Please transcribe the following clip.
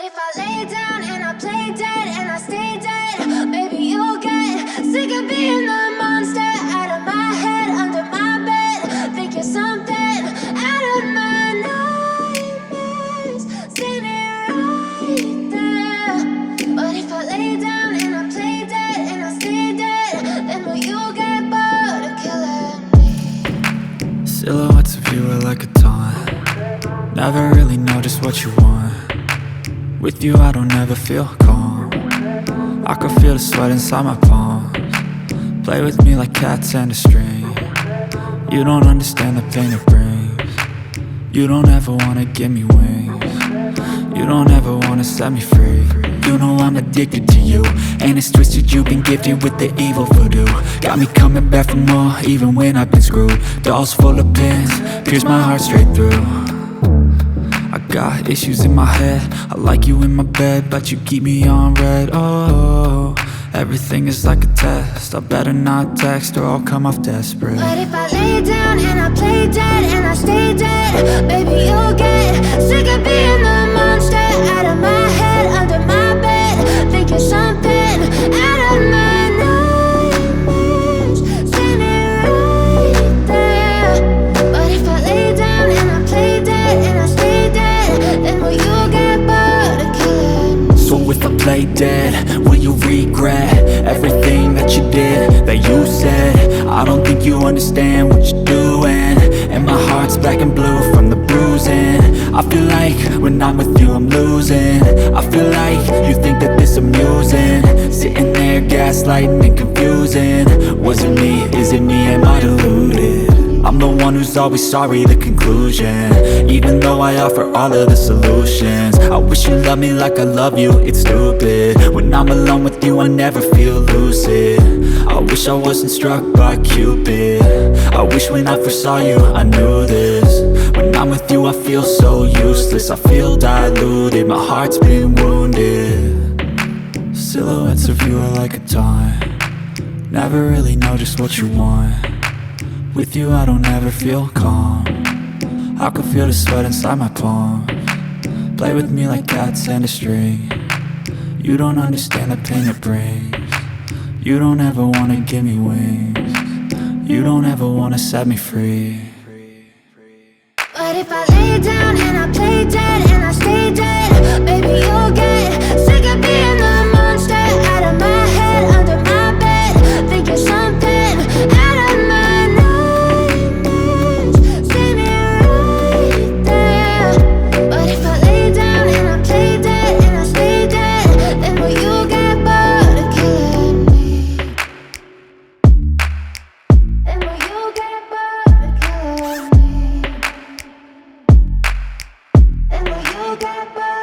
if I lay down and I play dead and I stay dead? Maybe you'll get sick of being the monster out of my head, under my bed. Think you're something out of my nightmares, standing right there. But if I lay down and I play dead and I stay dead, then will you get bored of killing me? Silhouettes of you are like a taunt. Never really know just what you want. With you I don't ever feel calm. I can feel the sweat inside my palms. Play with me like cats and a string. You don't understand the pain it brings. You don't ever wanna give me wings. You don't ever wanna set me free. You know I'm addicted to you, and it's twisted, you've been gifted with the evil voodoo. Got me coming back for more, even when I've been screwed. Dolls full of pins, pierce my heart straight through. I got issues in my head, I like you in my bed, but you keep me on red. Oh, everything is like a test, I better not text or I'll come off desperate. But if I lay down and I play dead and I stay dead, baby you'll get sick of being the monster out of my head, under my bed. Think you're something out of my nightmares, standing right there. But if I lay down and I play dead and I stay dead, then will you get bored of killing me? So if I play dead, will you regret everything that you did, that you said? I don't think you understand what you're doing, and my heart's black and blue from the bruising. I feel like when I'm with you I'm losing. I feel like you think that this amusing, sitting there gaslighting and confusing. Was it me? Is it me? Am I deluded? I'm the one who's always sorry, the conclusion, even though I offer all of the solutions. I wish you loved me like I love you, it's stupid. When I'm alone with you I never feel lucid. I wish I wasn't struck by Cupid. I wish when I first saw you I knew this. When I'm with you I feel so useless, I feel diluted, my heart's been wounded. Silhouettes of you are like a taunt. Never really know just what you want. With you I don't ever feel calm. I can feel the sweat inside my palms. Play with me like cats and a string. You don't understand the pain it brings. You don't ever wanna give me wings. You don't ever wanna set me free. But if I lay down and I play dead